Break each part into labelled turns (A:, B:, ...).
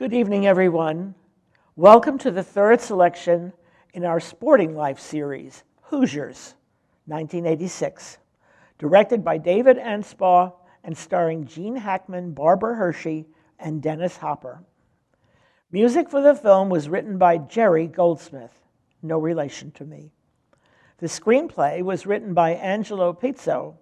A: Good evening, everyone. Welcome to the third selection in our Sporting Life series, Hoosiers, 1986, directed by David Anspaugh and starring Gene Hackman, Barbara Hershey, and Dennis Hopper. Music for the film was written by Jerry Goldsmith, no relation to me. The screenplay was written by Angelo Pizzo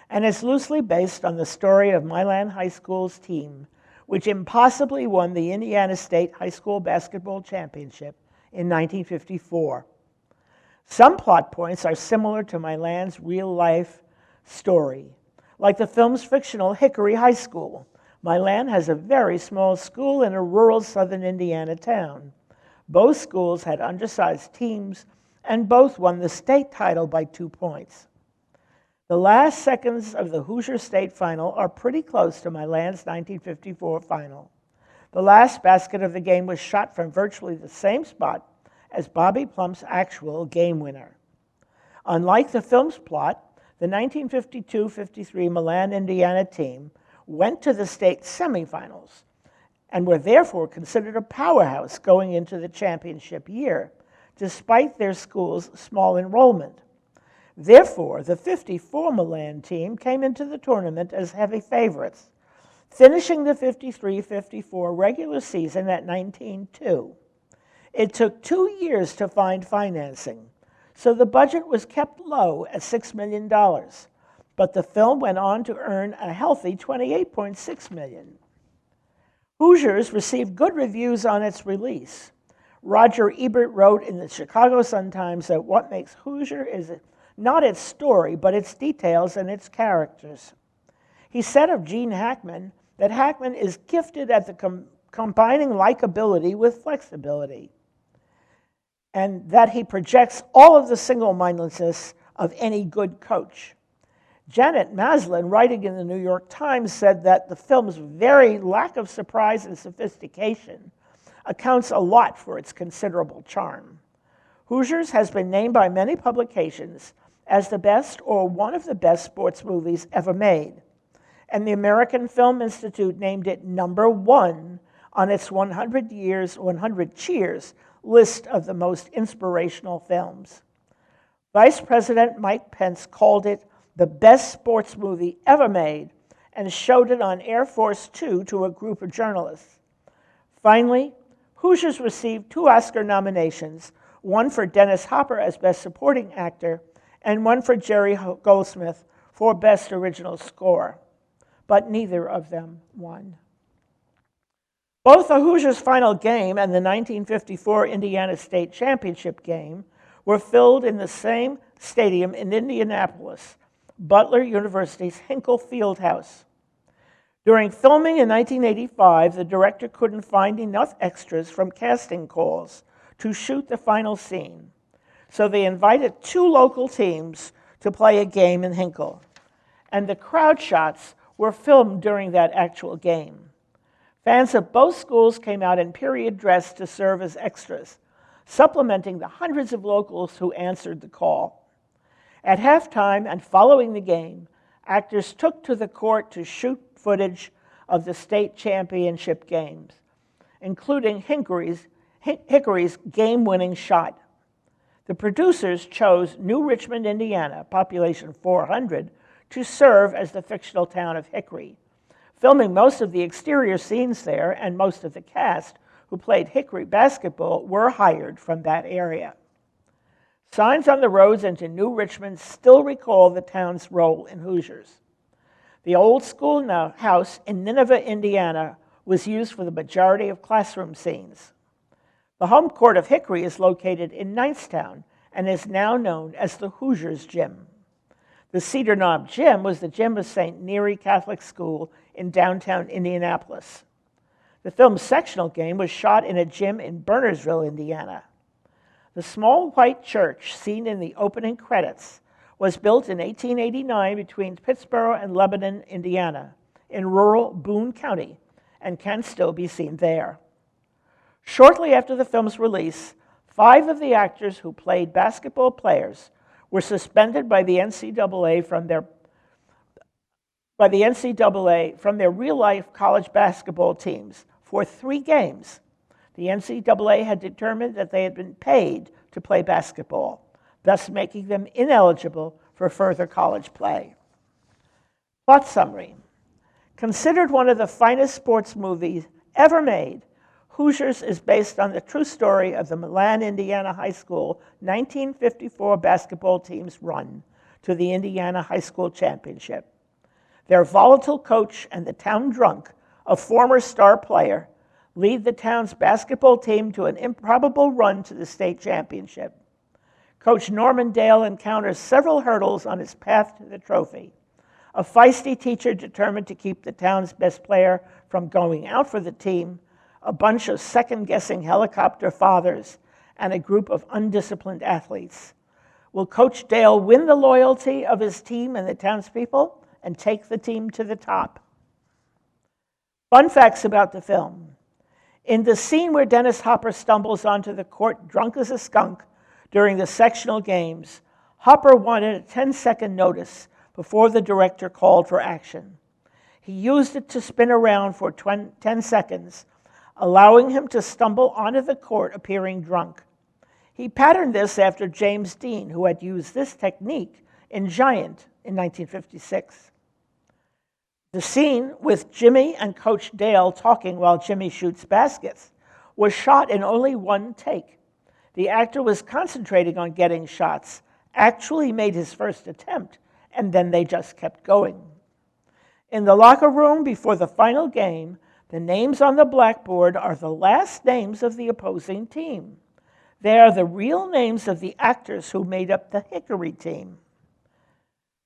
A: and is loosely based on the story of Milan High School's team, which impossibly won the Indiana State High School Basketball Championship in 1954. Some plot points are similar to Milan's real-life story. Like the film's fictional Hickory High School, Milan has a very small school in a rural southern Indiana town. Both schools had undersized teams, and both won the state title by 2 points. The last seconds of the Hoosier State Final are pretty close to Milan's 1954 final. The last basket of the game was shot from virtually the same spot as Bobby Plump's actual game winner. Unlike the film's plot, the 1952-53 Milan, Indiana team went to the state semifinals and were therefore considered a powerhouse going into the championship year, despite their school's small enrollment. Therefore, the 54 Milan team came into the tournament as heavy favorites, finishing the 53-54 regular season at 19-2. It took 2 years to find financing, so the budget was kept low at $6 million, but the film went on to earn a healthy $28.6 million. Hoosiers received good reviews on its release. Roger Ebert wrote in the Chicago Sun-Times that what makes Hoosier is not its story, but its details and its characters. He said of Gene Hackman that Hackman is gifted at the combining likability with flexibility, and that he projects all of the single-mindedness of any good coach. Janet Maslin, writing in the New York Times, said that the film's very lack of surprise and sophistication accounts a lot for its considerable charm. Hoosiers has been named by many publications as the best or one of the best sports movies ever made, and the American Film Institute named it #1 on its 100 Cheers list of the most inspirational films. Vice President Mike Pence called it the best sports movie ever made and showed it on Air Force Two to a group of journalists. Finally, Hoosiers received 2 Oscar nominations, one for Dennis Hopper as Best Supporting Actor, and one for Jerry Goldsmith for Best Original Score, but neither of them won. Both the Hoosiers' final game and the 1954 Indiana State Championship game were filmed in the same stadium in Indianapolis, Butler University's Hinkle Fieldhouse. During filming in 1985, the director couldn't find enough extras from casting calls to shoot the final scene, so they invited 2 local teams to play a game in Hinkle, and the crowd shots were filmed during that actual game. Fans of both schools came out in period dress to serve as extras, supplementing the hundreds of locals who answered the call. At halftime and following the game, actors took to the court to shoot footage of the state championship games, including Hickory's game-winning shot. The producers chose New Richmond, Indiana, population 400, to serve as the fictional town of Hickory, filming most of the exterior scenes there, and most of the cast who played Hickory basketball were hired from that area. Signs on the roads into New Richmond still recall the town's role in Hoosiers. The old school house in Nineveh, Indiana, was used for the majority of classroom scenes. The home court of Hickory is located in Knightstown and is now known as the Hoosiers Gym. The Cedar Knob Gym was the gym of St. Neary Catholic School in downtown Indianapolis. The film's sectional game was shot in a gym in Burnersville, Indiana. The small white church seen in the opening credits was built in 1889 between Pittsboro and Lebanon, Indiana, in rural Boone County, and can still be seen there. Shortly after the film's release, 5 of the actors who played basketball players were suspended by the NCAA from their real-life college basketball teams for 3 games. The NCAA had determined that they had been paid to play basketball, thus making them ineligible for further college play. Plot summary. Considered one of the finest sports movies ever made, Hoosiers is based on the true story of the Milan, Indiana High School 1954 basketball team's run to the Indiana High School Championship. Their volatile coach and the town drunk, a former star player, lead the town's basketball team to an improbable run to the state championship. Coach Norman Dale encounters several hurdles on his path to the trophy. A feisty teacher determined to keep the town's best player from going out for the team, a bunch of second-guessing helicopter fathers, and a group of undisciplined athletes. Will Coach Dale win the loyalty of his team and the townspeople and take the team to the top? Fun facts about the film. In the scene where Dennis Hopper stumbles onto the court drunk as a skunk during the sectional games, Hopper wanted a 10-second notice before the director called for action. He used it to spin around for 10 seconds, allowing him to stumble onto the court appearing drunk. He patterned this after James Dean, who had used this technique in Giant in 1956. The scene with Jimmy and Coach Dale talking while Jimmy shoots baskets was shot in only 1 take. The actor was concentrating on getting shots, actually made his first attempt, and then they just kept going. In the locker room before the final game, the names on the blackboard are the last names of the opposing team. They are the real names of the actors who made up the Hickory team.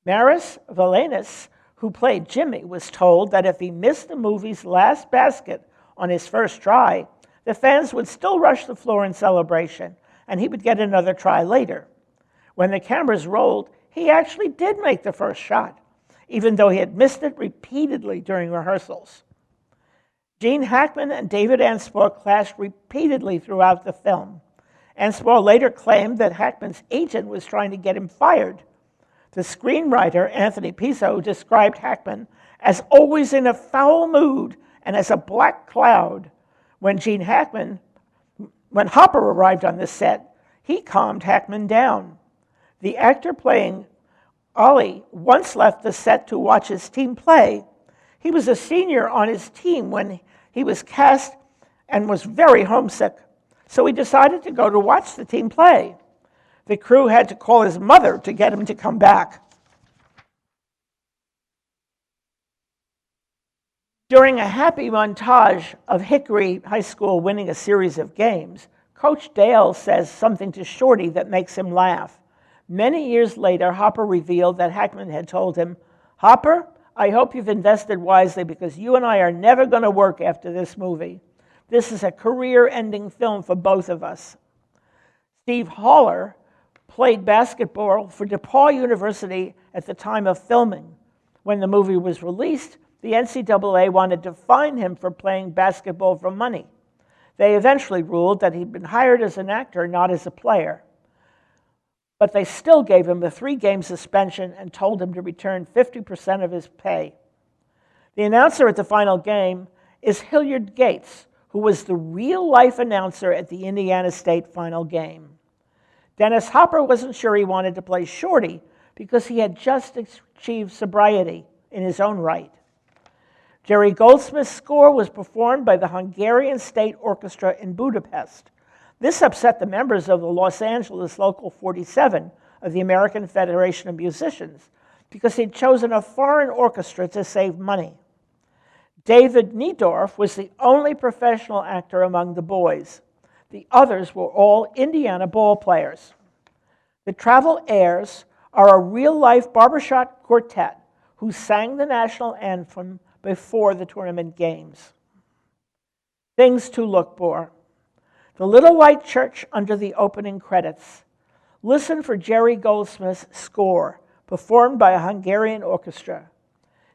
A: Maris Valanis, who played Jimmy, was told that if he missed the movie's last basket on his first try, the fans would still rush the floor in celebration, and he would get another try later. When the cameras rolled, he actually did make the first shot, even though he had missed it repeatedly during rehearsals. Gene Hackman and David Anspaugh clashed repeatedly throughout the film. Anspaugh later claimed that Hackman's agent was trying to get him fired. The screenwriter, Anthony Pizzo, described Hackman as always in a foul mood and as a black cloud. When Hopper arrived on the set, he calmed Hackman down. The actor playing Ollie once left the set to watch his team play. He was a senior on his team when he was cast and was very homesick, so he decided to go to watch the team play. The crew had to call his mother to get him to come back. During a happy montage of Hickory High School winning a series of games, Coach Dale says something to Shorty that makes him laugh. Many years later, Hopper revealed that Hackman had told him, "Hopper, I hope you've invested wisely because you and I are never going to work after this movie. This is a career-ending film for both of us." Steve Haller played basketball for DePaul University at the time of filming. When the movie was released, the NCAA wanted to fine him for playing basketball for money. They eventually ruled that he'd been hired as an actor, not as a player. But they still gave him a 3-game suspension and told him to return 50% of his pay. The announcer at the final game is Hilliard Gates, who was the real-life announcer at the Indiana State final game. Dennis Hopper wasn't sure he wanted to play Shorty because he had just achieved sobriety in his own right. Jerry Goldsmith's score was performed by the Hungarian State Orchestra in Budapest. This upset the members of the Los Angeles Local 47 of the American Federation of Musicians because he'd chosen a foreign orchestra to save money. David Niedorf was the only professional actor among the boys. The others were all Indiana ball players. The Travel Airs are a real-life barbershop quartet who sang the national anthem before the tournament games. Things to look for. The Little White Church under the opening credits. Listen for Jerry Goldsmith's score, performed by a Hungarian orchestra.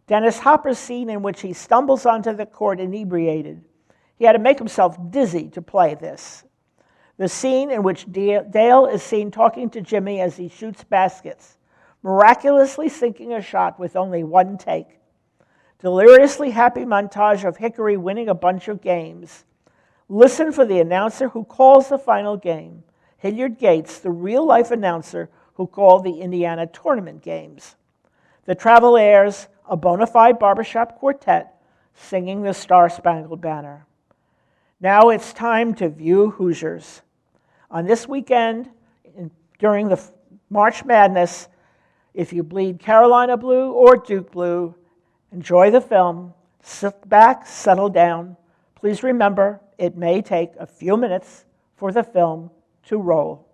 A: Dennis Hopper's scene in which he stumbles onto the court inebriated. He had to make himself dizzy to play this. The scene in which Dale is seen talking to Jimmy as he shoots baskets, miraculously sinking a shot with only 1 take. deliriously happy montage of Hickory winning a bunch of games. Listen for the announcer who calls the final game, Hilliard Gates, the real-life announcer who called the Indiana tournament games. The travel airs a bona fide barbershop quartet singing the Star-Spangled Banner. Now it's time to view Hoosiers. On this weekend, during the March Madness, if you bleed Carolina blue or Duke blue, enjoy the film, sit back, settle down. Please remember, it may take a few minutes for the film to roll.